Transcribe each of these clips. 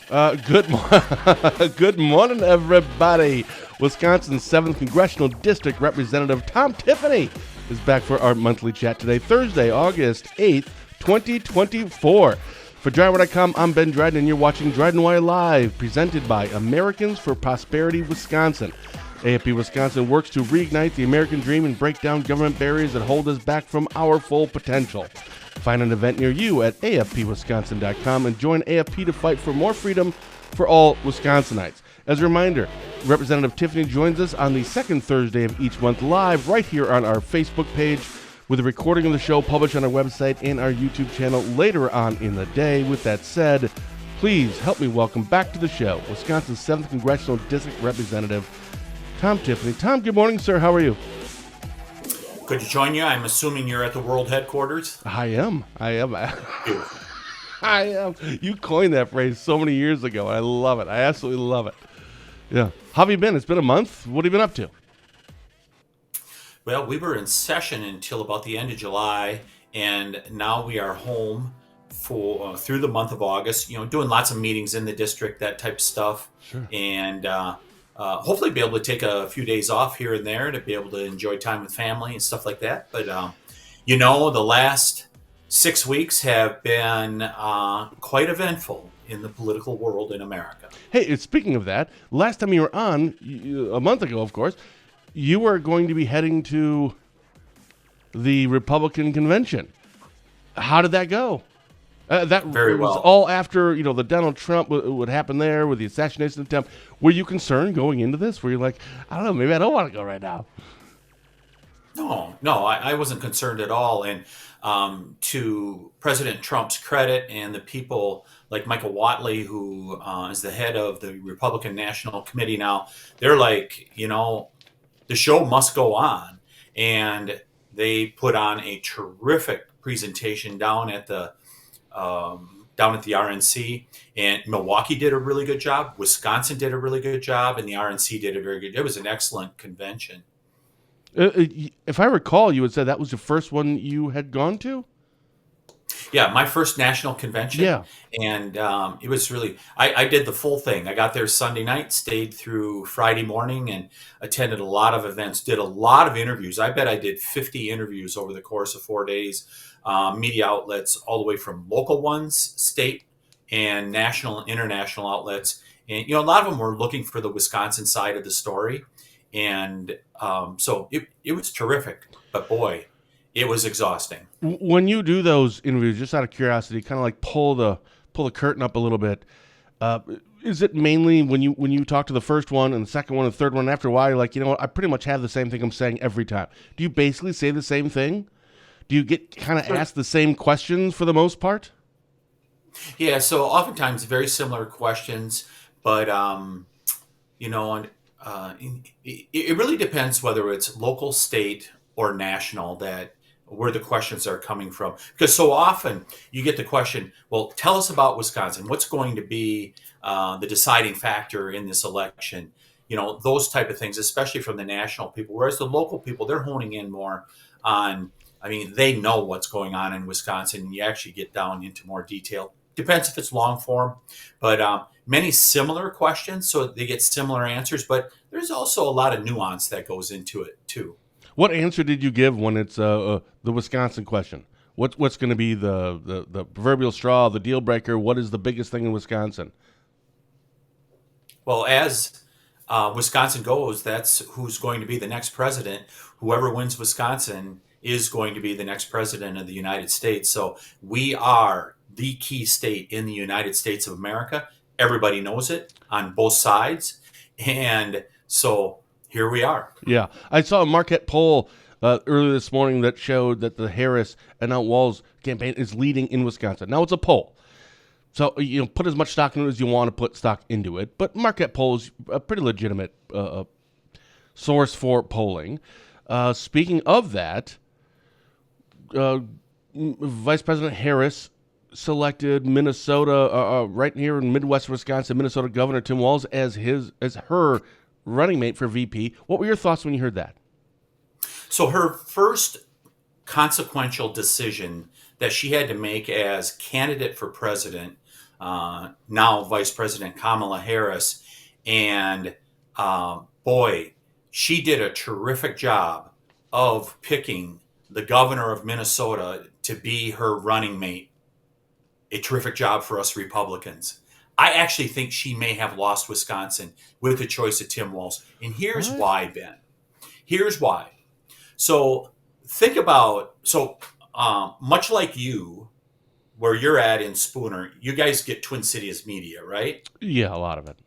Good morning, everybody. Wisconsin's 7th Congressional District Representative Tom Tiffany is back for our monthly chat today, Thursday, August 8th, 2024. For Dryden.com, I'm Ben Dryden, and you're watching Dryden Wire Live, presented by Americans for Prosperity Wisconsin. AFP Wisconsin works to reignite the American dream and break down government barriers that hold us back from our full potential. Find an event near you at afpwisconsin.com and join AFP to fight for more freedom for all Wisconsinites. As a reminder, Representative Tiffany joins us on the second Thursday of each month live right here on our Facebook page, with a recording of the show published on our website and our YouTube channel later on in the day. With that said, please help me welcome back to the show Wisconsin's 7th Congressional District Representative Tom Tiffany. Tom, good morning, sir. How are you? Good to join you. I'm assuming you're at the world headquarters. I am. I am. You coined that phrase so many years ago, and I love it. I absolutely love it. Yeah. How have you been? It's been a month. What have you been up to? Well, we were in session until about the end of July, and now we are home for through the month of August. You know, doing lots of meetings in the district, that type of stuff, Sure. and hopefully be able to take a few days off here and there to be able to enjoy time with family and stuff like that. But the last 6 weeks have been quite eventful in the political world in America. Hey, speaking of that, last time you were on, a month ago, of course, you were going to be heading to the Republican convention. How did that go? That Very was well. all after, the Donald Trump, what happened there with the assassination attempt. Were you concerned going into this? Were you like, I don't know, maybe I don't want to go right now? No, I wasn't concerned at all. And to President Trump's credit and the people like Michael Whatley, who is the head of the Republican National Committee now, they're like, the show must go on. And they put on a terrific presentation down at the RNC, and Milwaukee did a really good job. Wisconsin did a really good job, and the RNC did a very good. It was an excellent convention. If I recall, you had said that was the first one you had gone to? Yeah, my first national convention. Yeah. And it was really, I did the full thing. I got there Sunday night, stayed through Friday morning, and attended a lot of events, did a lot of interviews. I bet I did 50 interviews over the course of 4 days. Media outlets, all the way from local ones, state and national and international outlets. And, a lot of them were looking for the Wisconsin side of the story. And so it was terrific. But boy, it was exhausting. When you do those interviews, just out of curiosity, kind of like pull the curtain up a little bit, is it mainly when you talk to the first one and the second one and the third one, after a while, you're like, what, I pretty much have the same thing I'm saying every time? Do you basically say the same thing? Do you get kind of asked the same questions for the most part? Yeah, so oftentimes very similar questions, but it really depends whether it's local, state, or national where the questions are coming from. Because so often you get the question, well, tell us about Wisconsin. What's going to be the deciding factor in this election? Those type of things, especially from the national people. Whereas the local people, they're honing in more on, they know what's going on in Wisconsin. You actually get down into more detail. Depends if it's long form, but many similar questions, so they get similar answers. But there's also a lot of nuance that goes into it too. What answer did you give when it's the Wisconsin question? What's going to be the proverbial straw, the deal breaker? What is the biggest thing in Wisconsin? Well, as Wisconsin goes, that's who's going to be the next president. Whoever wins Wisconsin is going to be the next president of the United States. So we are the key state in the United States of America. Everybody knows it on both sides. And so here we are. Yeah. I saw a Marquette poll earlier this morning that showed that the Harris and now Walz campaign is leading in Wisconsin. Now, it's a poll. So, put as much stock into it as you want to put stock into it. But Marquette poll is a pretty legitimate source for polling. Speaking of that, Vice President Harris selected Minnesota, right here in Midwest Wisconsin, Minnesota Governor Tim Walz as her running mate for VP. What were your thoughts when you heard that? So her first consequential decision that she had to make as candidate for president now Vice President Kamala Harris. And boy, she did a terrific job of picking the governor of Minnesota to be her running mate. A terrific job for us Republicans. I actually think she may have lost Wisconsin with the choice of Tim Walz. And here's What? why, Ben. Here's why. So think about, much like you, where you're at in Spooner, you guys get Twin Cities media, right? Yeah, a lot of it.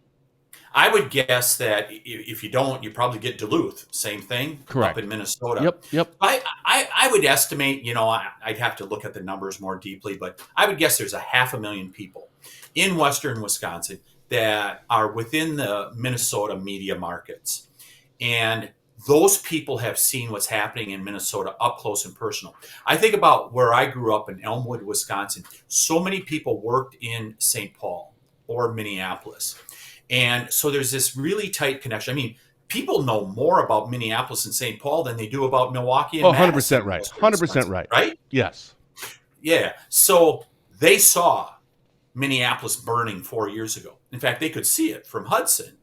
I would guess that if you don't, you probably get Duluth. Same thing Correct. up in Minnesota. Yep. I would estimate, I'd have to look at the numbers more deeply, but I would guess there's 500,000 people in Western Wisconsin that are within the Minnesota media markets. And those people have seen what's happening in Minnesota up close and personal. I think about where I grew up in Elmwood, Wisconsin. So many people worked in St. Paul or Minneapolis. And so there's this really tight connection. I mean, people know more about Minneapolis and St. Paul than they do about Milwaukee and Oh, Madison. 100% right. 100% right. Right? Yes. Yeah. So they saw Minneapolis burning 4 years ago. In fact, they could see it from Hudson.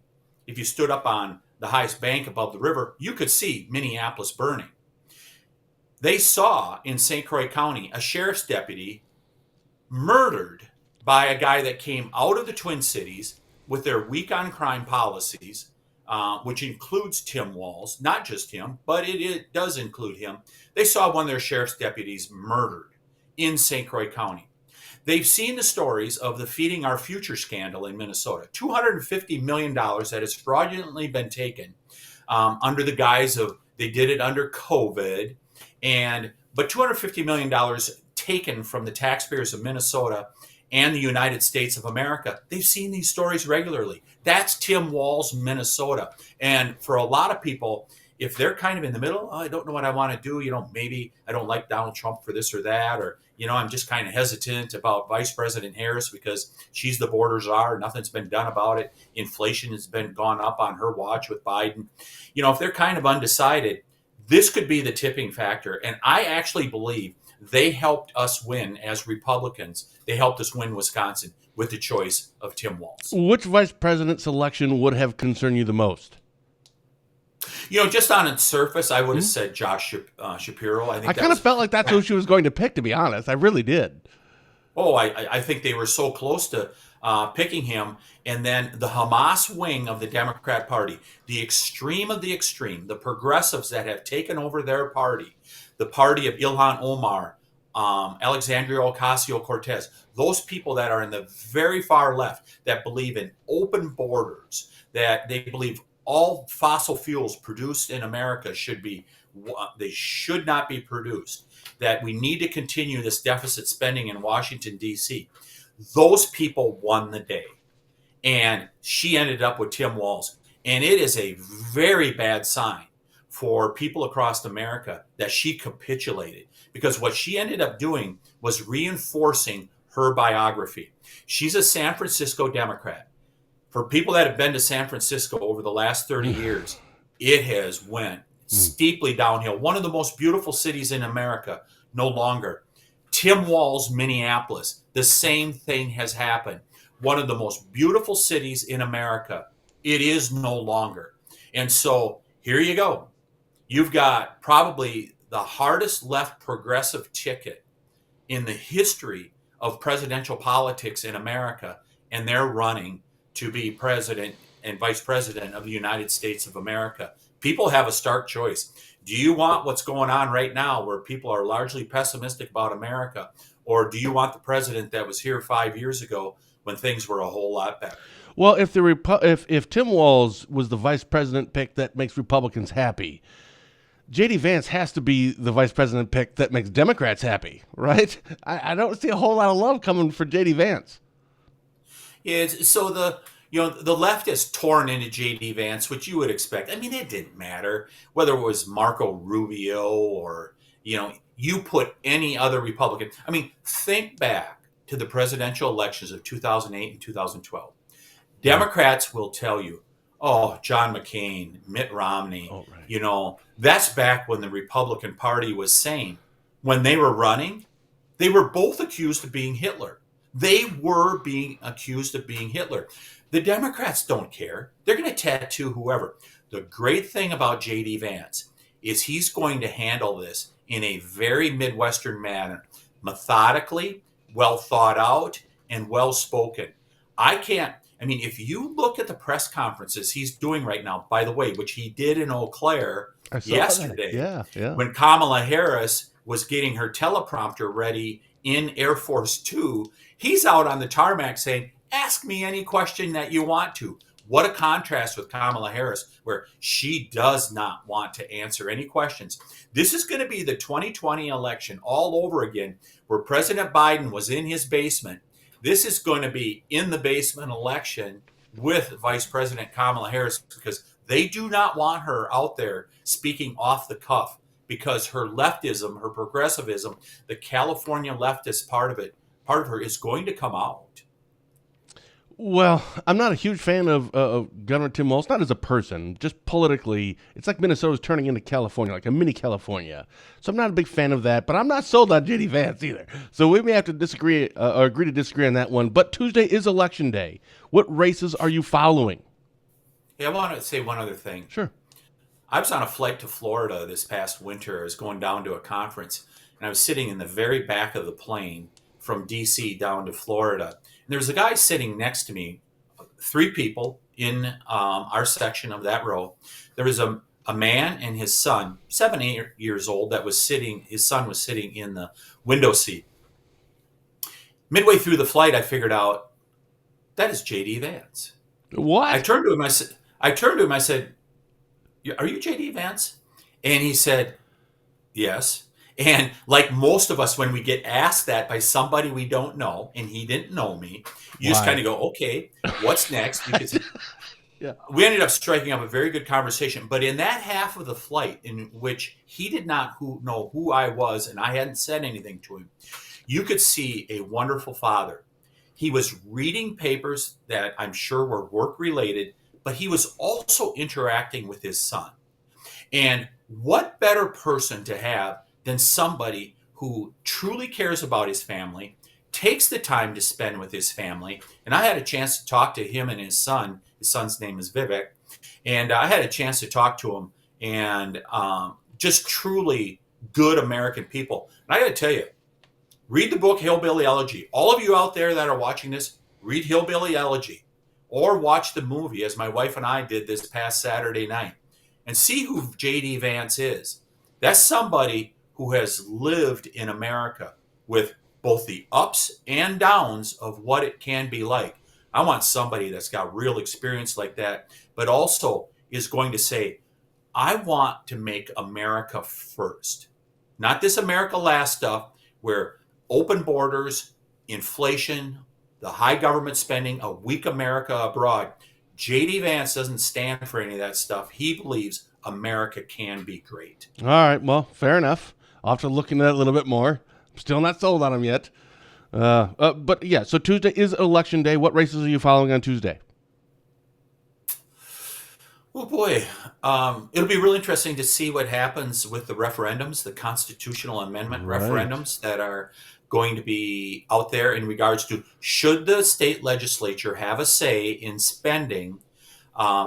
If you stood up on the highest bank above the river, you could see Minneapolis burning. They saw in St. Croix County a sheriff's deputy murdered by a guy that came out of the Twin Cities with their weak on crime policies, which includes Tim Walz, not just him, but it does include him. They saw one of their sheriff's deputies murdered in St. Croix County. They've seen the stories of the Feeding Our Future scandal in Minnesota, $250 million that has fraudulently been taken under the guise of they did it under COVID, but $250 million taken from the taxpayers of Minnesota and the United States of America. They've seen these stories regularly. That's Tim Walz, Minnesota. And for a lot of people, if they're kind of in the middle, I don't know what I want to do. Maybe I don't like Donald Trump for this or that, or, I'm just kind of hesitant about Vice President Harris because she's the border czar. Nothing's been done about it. Inflation has been gone up on her watch with Biden. If they're kind of undecided, this could be the tipping factor. And I actually believe they helped us win as Republicans. They helped us win Wisconsin with the choice of Tim Walz. Which vice president's election would have concerned you the most? Just on its surface, I would have said Josh Shapiro. I kind of felt like that's who she was going to pick, to be honest. I really did. Oh, I think they were so close to picking him. And then the Hamas wing of the Democrat Party, the extreme of the extreme, the progressives that have taken over their party, the party of Ilhan Omar, Alexandria Ocasio-Cortez, those people that are in the very far left that believe in open borders, that they believe all fossil fuels produced in America they should not be produced, that we need to continue this deficit spending in Washington, D.C. Those people won the day. And she ended up with Tim Walz. And it is a very bad sign for people across America that she capitulated, because what she ended up doing was reinforcing her biography. She's a San Francisco Democrat. For people that have been to San Francisco over the last 30 years, it has went steeply downhill. One of the most beautiful cities in America, no longer. Tim Walz, Minneapolis, the same thing has happened. One of the most beautiful cities in America, it is no longer. And so here you go. You've got probably the hardest left progressive ticket in the history of presidential politics in America, and they're running to be president and vice president of the United States of America. People have a stark choice. Do you want what's going on right now where people are largely pessimistic about America, or do you want the president that was here 5 years ago when things were a whole lot better? Well, if Tim Walz was the vice president pick that makes Republicans happy, J.D. Vance has to be the vice president pick that makes Democrats happy, right? I don't see a whole lot of love coming for J.D. Vance. So the left is torn into J.D. Vance, which you would expect. I mean, it didn't matter whether it was Marco Rubio or, you put any other Republican. I mean, think back to the presidential elections of 2008 and 2012. Democrats will tell you, oh, John McCain, Mitt Romney, that's back when the Republican Party was sane. When they were running, they were both accused of being Hitler. They were being accused of being Hitler. The Democrats don't care. They're going to tattoo whoever. The great thing about J.D. Vance is he's going to handle this in a very Midwestern manner, methodically, well thought out, and well spoken. If you look at the press conferences he's doing right now, by the way, which he did in Eau Claire I saw yesterday, that. Yeah. when Kamala Harris was getting her teleprompter ready in Air Force Two, he's out on the tarmac saying, ask me any question that you want to. What a contrast with Kamala Harris, where she does not want to answer any questions. This is going to be the 2020 election all over again, where President Biden was in his basement. This is going to be in the basement election with Vice President Kamala Harris, because they do not want her out there speaking off the cuff, because her leftism, her progressivism, the California leftist part of her is going to come out. Well, I'm not a huge fan of Governor Tim Walz, not as a person, just politically. It's like Minnesota's turning into California, like a mini California. So I'm not a big fan of that, but I'm not sold on J.D. Vance either. So we may have to disagree or agree to disagree on that one. But Tuesday is Election Day. What races are you following? Yeah, I want to say one other thing. Sure. I was on a flight to Florida this past winter. I was going down to a conference, and I was sitting in the very back of the plane from D.C. down to Florida. And there was a guy sitting next to me, 3 people in our section of that row. There was a man and his son, 7, 8 years old, his son was sitting in the window seat. Midway through the flight, I figured out, that is J.D. Vance. What? I turned to him, I said, are you J.D. Vance? And he said, yes. And like most of us, when we get asked that by somebody we don't know, and he didn't know me, you just kind of go, okay, what's next? Because we ended up striking up a very good conversation. But in that half of the flight in which he did not know who I was, and I hadn't said anything to him, you could see a wonderful father. He was reading papers that I'm sure were work-related, but he was also interacting with his son. And what better person to have than somebody who truly cares about his family, takes the time to spend with his family. And I had a chance to talk to him and his son. His son's name is Vivek. And I had a chance to talk to him, and just truly good American people. And I got to tell you, read the book Hillbilly Elegy. All of you out there that are watching this, read Hillbilly Elegy, or watch the movie, as my wife and I did this past Saturday night, and see who J.D. Vance is. That's somebody who has lived in America with both the ups and downs of what it can be like. I want somebody that's got real experience like that, but also is going to say, I want to make America first. Not this America last stuff where open borders, inflation, the high government spending, a weak America abroad. J.D. Vance doesn't stand for any of that stuff. He believes America can be great. All right, well, fair enough. I'll have to look into that a little bit more. I'm still not sold on him yet. But yeah, so Tuesday is Election Day. What races are you following on Tuesday? Oh boy, it'll be really interesting to see what happens with the referendums, the constitutional amendment referendums that are going to be out there in regards to, should the state legislature have a say in spending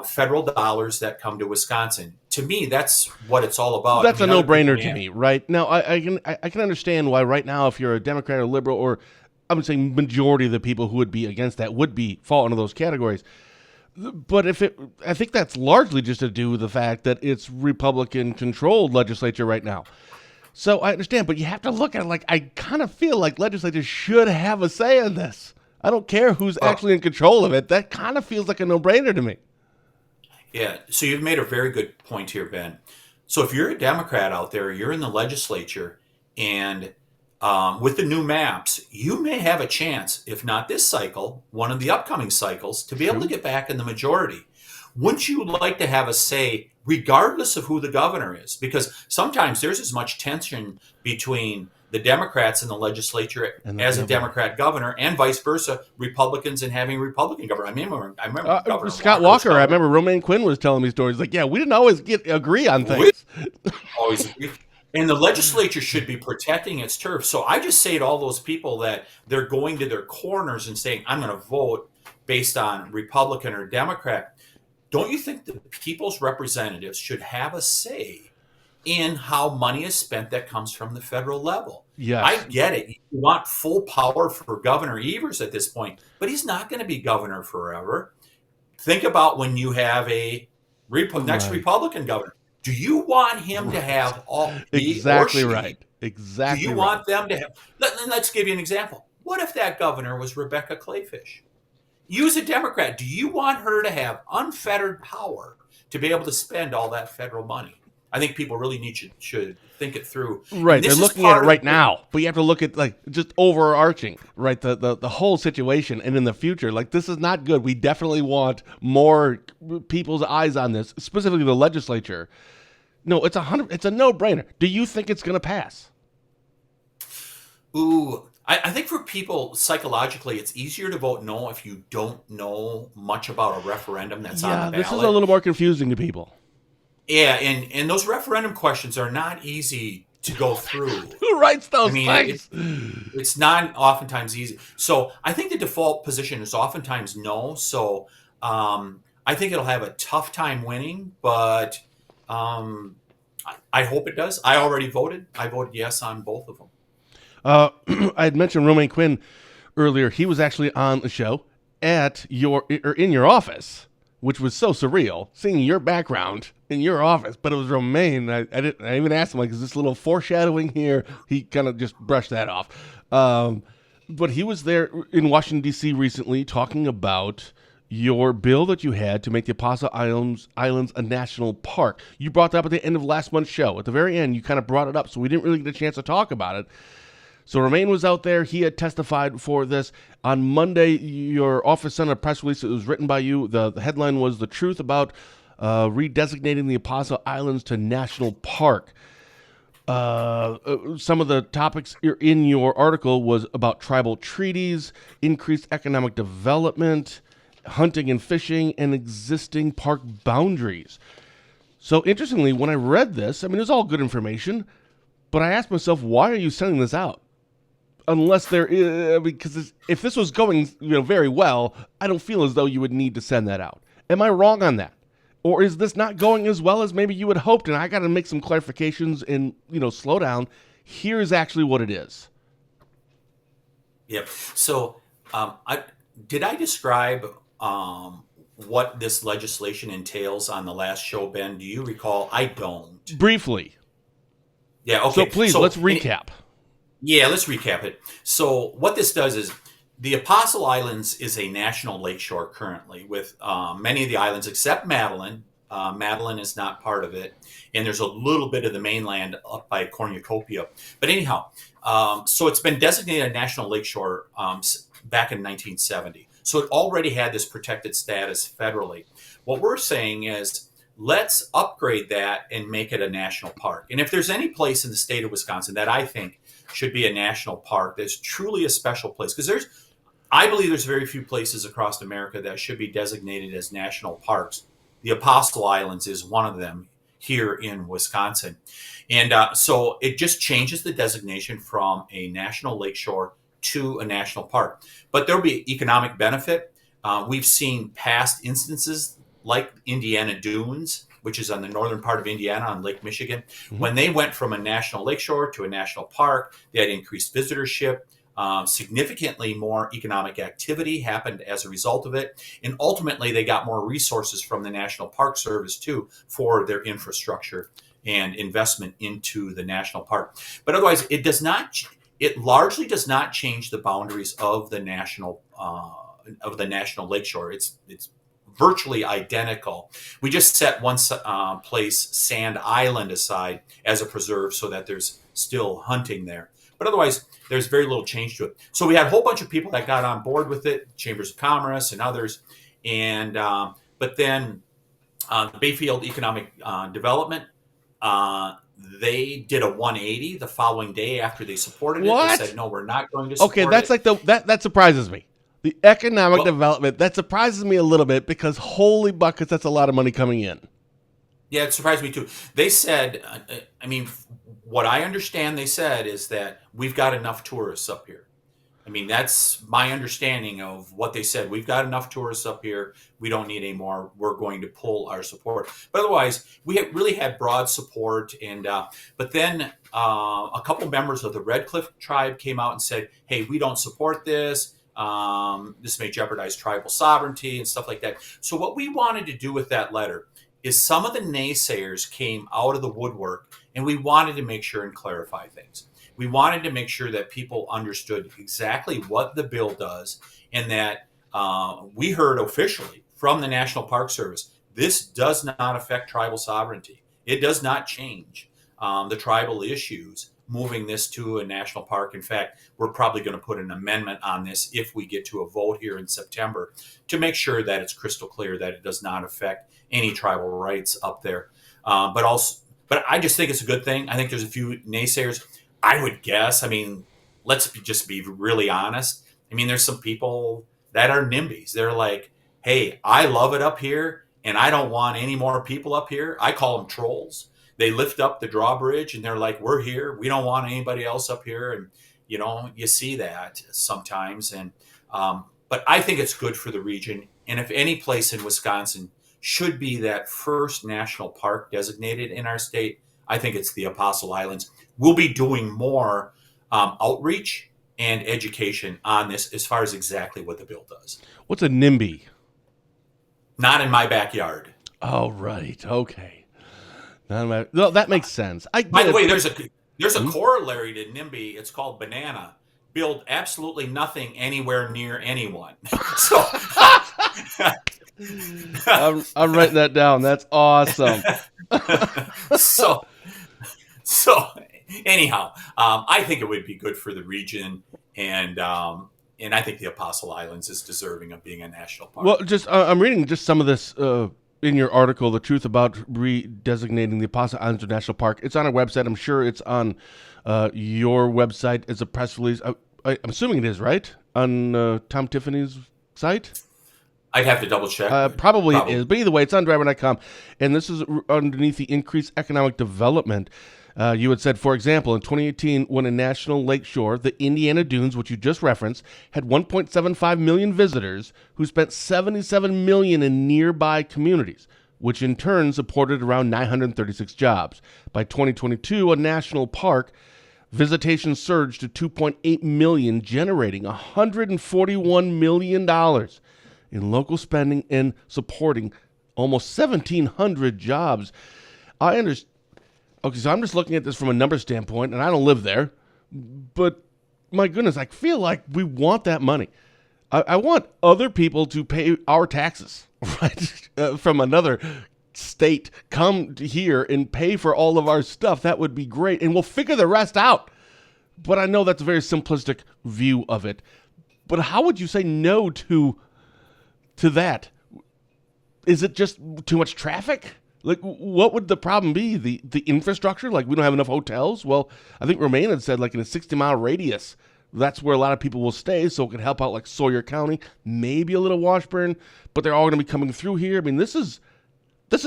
federal dollars that come to Wisconsin. To me, that's what it's all about. That's a no-brainer to me, right? Now, I can understand why right now, if you're a Democrat or liberal, or I would say majority of the people who would be against that would fall into those categories. But I think that's largely just to do with the fact that it's Republican-controlled legislature right now. So I understand, but you have to look at it like, I kind of feel like legislators should have a say in this. I don't care who's actually in control of it. That kind of feels like a no-brainer to me. Yeah, so you've made a very good point here, Ben. So if you're a Democrat out there, you're in the legislature, and with the new maps, you may have a chance, if not this cycle, one of the upcoming cycles, to be able to get back in the majority. Wouldn't you like to have a say, regardless of who the governor is? Because sometimes there's as much tension between the Democrats in the legislature as a Democrat governor, and vice versa, Republicans and having a Republican governor. I remember Governor Scott Walker. I remember Romaine Quinn was telling me stories like, yeah, we didn't always agree on things. Always agree. And the legislature should be protecting its turf. So I just say to all those people that they're going to their corners and saying, I'm going to vote based on Republican or Democrat. Don't you think the people's representatives should have a say in how money is spent that comes from the federal level? I Yes. get it. You want full power for Governor Evers at this point, but he's not going to be governor forever. Think about when you have a next Right. Republican governor. Do you want him to have all he or Exactly she? right. Do Exactly you right. want them to have? Let's give you an example. What if that governor was Rebecca Clayfish? You as a Democrat, do you want her to have unfettered power to be able to spend all that federal money? I think people really should think it through. Right. And They're this is looking at it part of right now, but you have to look at like just overarching, right? The whole situation and in the future, like this is not good. We definitely want more people's eyes on this, specifically the legislature. No, it's a no-brainer. Do you think it's going to pass? Ooh, I think for people psychologically, it's easier to vote no if you don't know much about a referendum that's on Yeah, the this is a ballot. little more confusing to people. Yeah, and those referendum questions are not easy to go through. Who writes I those mean, things? it's not oftentimes easy. So I think the default position is oftentimes no. So I think it'll have a tough time winning, but I hope it does. I already voted. I voted yes on both of them. I had mentioned Romaine Quinn earlier. He was actually on the show at your or in your office, which was so surreal seeing your background in your office. But it was Romaine. I even asked him like, "Is this a little foreshadowing here?" He kind of just brushed that off. But he was there in Washington D.C. recently talking about your bill that you had to make the Apostle Islands a national park. You brought that up at the end of last month's show. At the very end, you kind of brought it up, so we didn't really get a chance to talk about it. So Romaine was out there. He had testified for this. On Monday, your office sent a press release. It was written by you. The headline was "The Truth About Redesignating the Apostle Islands to National Park." Some of the topics in your article was about tribal treaties, increased economic development, hunting and fishing, and existing park boundaries. So interestingly, when I read this, I mean, it was all good information, but I asked myself, why are you sending this out? Unless there is, because if this was going, very well, I don't feel as though you would need to send that out. Am I wrong on that? Or is this not going as well as maybe you had hoped? And I got to make some clarifications and, slow down. Here's actually what it is. Yep. So did I describe what this legislation entails on the last show, Ben? Do you recall? I don't. Briefly. Yeah. Okay. So please, let's recap. Let's recap it. So what this does is the Apostle Islands is a national lakeshore currently with many of the islands except Madeline. Madeline is not part of it. And there's a little bit of the mainland up by Cornucopia. But anyhow, so it's been designated a national lakeshore back in 1970. So it already had this protected status federally. What we're saying is let's upgrade that and make it a national park. And if there's any place in the state of Wisconsin that I think should be a national park, that's truly a special place, because I believe there's very few places across America that should be designated as national parks. The Apostle Islands is one of them here in Wisconsin. And so it just changes the designation from a national lakeshore to a national park. But there'll be economic benefit. We've seen past instances like Indiana Dunes, which is on the northern part of Indiana on Lake Michigan. Mm-hmm. When they went from a national lakeshore to a national park, they had increased visitorship. Significantly more economic activity happened as a result of it. And ultimately, they got more resources from the National Park Service, too, for their infrastructure and investment into the national park. But otherwise, it largely does not change the boundaries of the national lakeshore. It's virtually identical. We just set one place, Sand Island, aside as a preserve so that there's still hunting there. But otherwise, there's very little change to it. So we had a whole bunch of people that got on board with it, Chambers of Commerce and others. And but then the Bayfield Economic Development, they did a 180 the following day after they supported it. What? They said, no, we're not going to support it. Okay, that's like that surprises me. The economic development, that surprises me a little bit because holy buckets, that's a lot of money coming in. Yeah, it surprised me too. They said, what I understand they said is that we've got enough tourists up here. I mean, that's my understanding of what they said. We've got enough tourists up here. We don't need any more. We're going to pull our support. But otherwise, we really had broad support. And but then a couple members of the Red Cliff tribe came out and said, "Hey, we don't support this. This may jeopardize tribal sovereignty and stuff like that." So what we wanted to do with that letter is some of the naysayers came out of the woodwork, and we wanted to make sure and clarify things. We wanted to make sure that people understood exactly what the bill does, and that we heard officially from the National Park Service, this does not affect tribal sovereignty. It does not change the tribal issues moving this to a national park. In fact, we're probably going to put an amendment on this if we get to a vote here in September to make sure that it's crystal clear that it does not affect any tribal rights up there. But I just think it's a good thing. I think there's a few naysayers. I would guess, I mean, let's just be really honest. I mean, there's some people that are NIMBYs. They're like, hey, I love it up here, and I don't want any more people up here. I call them trolls. They lift up the drawbridge, and they're like, we're here. We don't want anybody else up here. And, you see that sometimes. And but I think it's good for the region. And if any place in Wisconsin should be that first national park designated in our state, I think it's the Apostle Islands. We'll be doing more outreach and education on this as far as exactly what the bill does. What's a NIMBY? Not in my backyard. Oh, right. Okay. Well, that makes sense. By the way, there's a corollary to NIMBY. It's called banana. Build absolutely nothing anywhere near anyone. So I'm writing that down. That's awesome. So anyhow, I think it would be good for the region, and I think the Apostle Islands is deserving of being a national park. Well, just I'm reading just some of this in your article, The Truth About Redesignating the Apostle Islands National Park. It's on our website. I'm sure it's on your website as a press release. I'm assuming it is, right? On Tom Tiffany's site? I'd have to double check. Probably it is. But either way, it's on driver.com. And this is underneath the increased economic development. You had said, for example, in 2018, when a national lake shore, the Indiana Dunes, which you just referenced, had 1.75 million visitors who spent $77 million in nearby communities, which in turn supported around 936 jobs. By 2022, a national park, visitation surged to 2.8 million, generating $141 million in local spending and supporting almost 1,700 jobs. I understand. Okay, so I'm just looking at this from a number standpoint, and I don't live there, but my goodness, I feel like we want that money. I want other people to pay our taxes, right, from another state, come here and pay for all of our stuff. That would be great, and we'll figure the rest out. But I know that's a very simplistic view of it. But how would you say no to that? Is it just too much traffic? Like, what would the problem be? The infrastructure? Like, we don't have enough hotels? Well, I think Romaine had said, like, in a 60-mile radius, that's where a lot of people will stay, so it could help out, like, Sawyer County, maybe a little Washburn, but they're all going to be coming through here. I mean, this is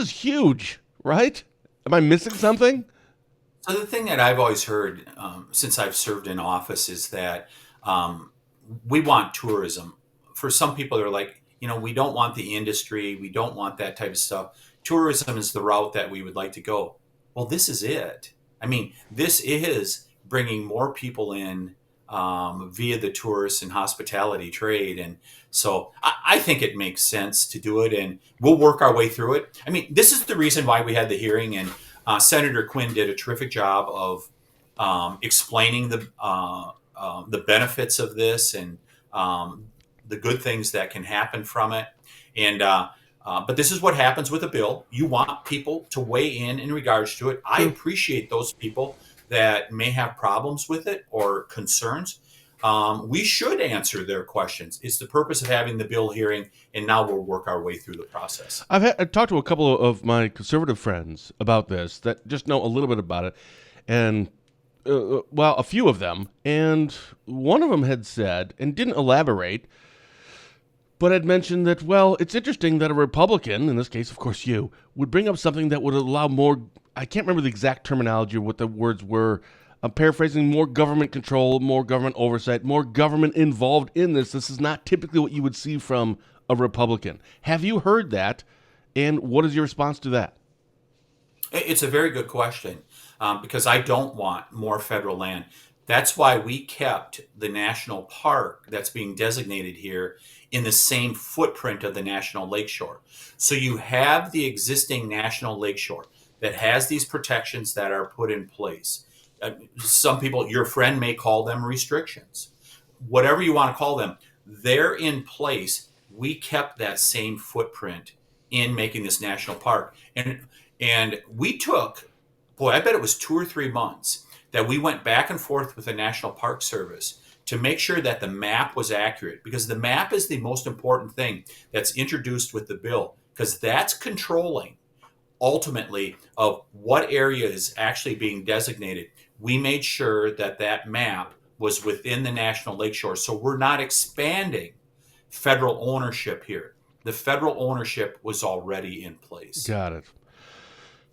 huge, right? Am I missing something? So the thing that I've always heard since I've served in office is that we want tourism. For some people, they're like, we don't want the industry. We don't want that type of stuff. Tourism is the route that we would like to go. Well, this is it. I mean, this is bringing more people in via the tourist and hospitality trade. And so I think it makes sense to do it, and we'll work our way through it. I mean, this is the reason why we had the hearing, and Senator Quinn did a terrific job of explaining the benefits of this and the good things that can happen from it. And but this is what happens with a bill. You want people to weigh in regards to it. I appreciate those people that may have problems with it or concerns. We should answer their questions. It's the purpose of having the bill hearing, and now we'll work our way through the process. I've talked to a couple of my conservative friends about this that just know a little bit about it, and a few of them, and one of them had said, and didn't elaborate, but had mentioned that, well, it's interesting that a Republican, in this case, of course, you, would bring up something that would allow more, I can't remember the exact terminology or what the words were. I'm paraphrasing, more government control, more government oversight, more government involved in this. This is not typically what you would see from a Republican. Have you heard that? And what is your response to that? It's a very good question because I don't want more federal land. That's why we kept the national park that's being designated here in the same footprint of the National Lakeshore. So you have the existing National Lakeshore that has these protections that are put in place. Some people, your friend may call them restrictions. Whatever you want to call them, they're in place. We kept that same footprint in making this national park. And we took, boy, I bet it was 2 or 3 months that we went back and forth with the National Park Service to make sure that the map was accurate, because the map is the most important thing that's introduced with the bill, because that's controlling ultimately of what area is actually being designated. We made sure that that map was within the National Lakeshore, so we're not expanding federal ownership here. The federal ownership was already in place. Got it.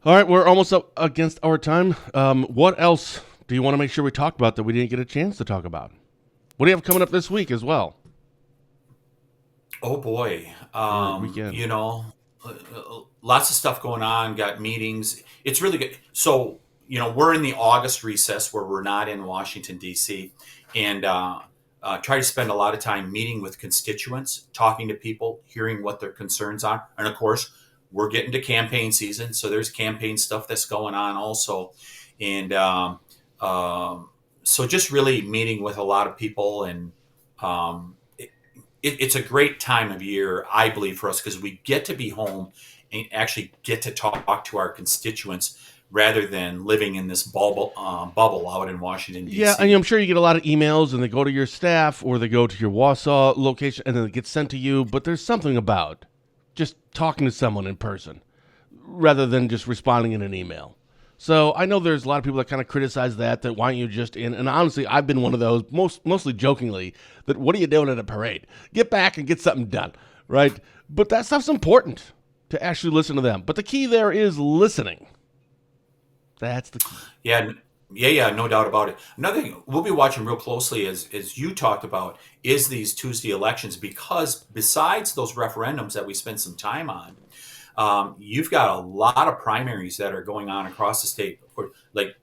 All right, we're almost up against our time. What else do you want to make sure we talk about that we didn't get a chance to talk about? What do you have coming up this week as well? Oh boy, Weekend. Lots of stuff going on. Got meetings. It's really good. So we're in the August recess where we're not in Washington D.C. and try to spend a lot of time meeting with constituents, talking to people, hearing what their concerns are, and of course, we're getting to campaign season, so there's campaign stuff that's going on also, and so just really meeting with a lot of people, and it's a great time of year, I believe, for us because we get to be home and actually get to talk to our constituents rather than living in this bubble out in Washington, D.C. Yeah, and I'm sure you get a lot of emails, and they go to your staff or they go to your Wausau location, and then it gets sent to you, but there's something about just talking to someone in person rather than just responding in an email. So I know there's a lot of people that kind of criticize that why aren't you just in? And honestly, I've been one of those, mostly jokingly, that what are you doing at a parade? Get back and get something done, right? But that stuff's important to actually listen to them. But the key there is listening. That's the key. Yeah, no doubt about it. Another thing we'll be watching real closely, as you talked about, is these Tuesday elections, because besides those referendums that we spend some time on, you've got a lot of primaries that are going on across the state. Of course, like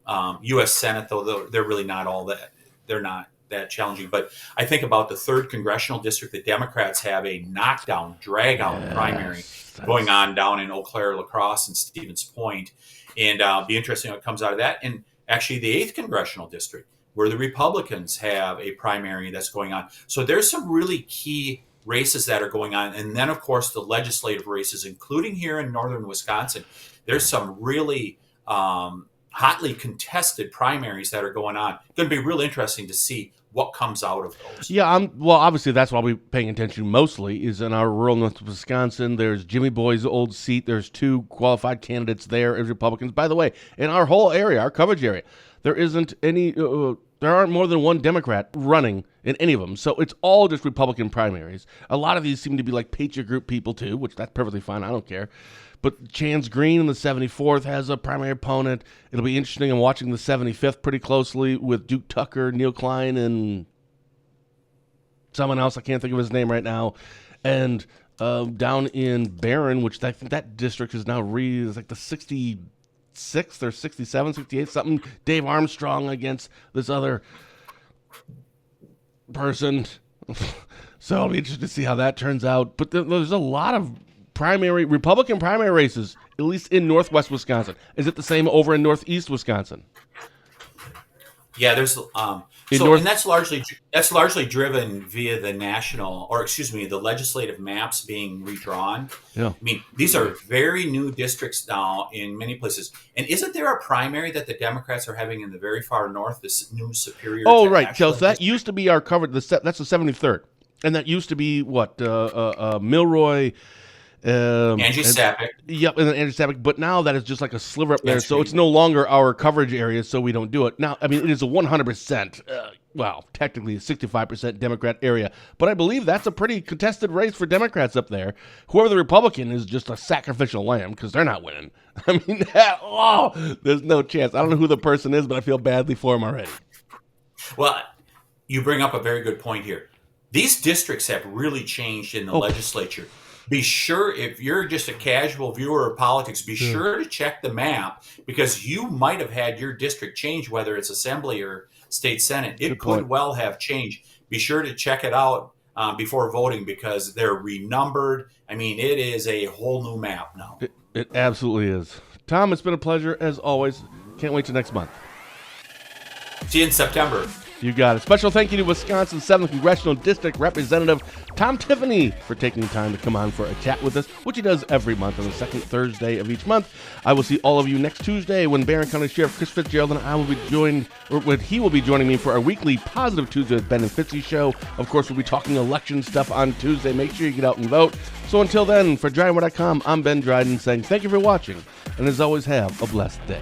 U.S. Senate, though they're really not all that. They're not that challenging. But I think about the 3rd Congressional District. The Democrats have a knockdown, drag-out primary going on down in Eau Claire, La Crosse, and Stevens Point. And it'll be interesting what comes out of that. And actually the 8th Congressional District, where the Republicans have a primary that's going on. So there's some really key races that are going on. And then, of course, the legislative races, including here in northern Wisconsin, there's some really hotly contested primaries that are going on. It's going to be real interesting to see what comes out of those. Yeah, well, obviously that's what I'll be paying attention to mostly is in our rural north Wisconsin. There's Jimmy Boy's old seat. There's 2 qualified candidates there as Republicans. By the way, in our whole area, our coverage area, there aren't more than 1 Democrat running in any of them. So it's all just Republican primaries. A lot of these seem to be like Patriot Group people too, which that's perfectly fine. I don't care. But Chance Green in the 74th has a primary opponent. It'll be interesting. I'm watching the 75th pretty closely with Duke Tucker, Neil Klein, and someone else. I can't think of his name right now. And down in Barron, which I think that district is now is like the 66th or 67, 68, something. Dave Armstrong against this other person. So it'll be interesting to see how that turns out. But there's a lot of Republican primary races, at least in northwest Wisconsin. Is it the same over in northeast Wisconsin? Yeah, there's and that's largely driven via the legislative maps being redrawn. Yeah. I mean, these are very new districts now in many places. And isn't there a primary that the Democrats are having in the very far north, this new Superior? Oh, right. So that used to be our coverage. That's the 73rd. And that used to be what? Milroy. Angie Sappick. Yep, and then Angie Sappick. But now that is just like a sliver up there, so it's no longer our coverage area, so we don't do it. Now, I mean, it is a 100% well, technically a 65% Democrat area, but I believe that's a pretty contested race for Democrats up there. Whoever the Republican is just a sacrificial lamb because they're not winning. I mean, there's no chance. I don't know who the person is, but I feel badly for him already. Well, you bring up a very good point here. These districts have really changed in the legislature. Be sure, if you're just a casual viewer of politics, be sure to check the map because you might have had your district change, whether it's assembly or state senate. It could well have changed. Be sure to check it out before voting because they're renumbered. I mean, it is a whole new map now. It absolutely is. Tom, it's been a pleasure as always. Can't wait till next month. See you in September. You got it. Special thank you to Wisconsin's 7th Congressional District Representative Tom Tiffany for taking the time to come on for a chat with us, which he does every month on the second Thursday of each month. I will see all of you next Tuesday when Barron County Sheriff Chris Fitzgerald and I will be he will be joining me for our weekly Positive Tuesday with Ben and Fitzy show. Of course, we'll be talking election stuff on Tuesday. Make sure you get out and vote. So until then, for Dryden.com, I'm Ben Dryden saying thank you for watching, and as always, have a blessed day.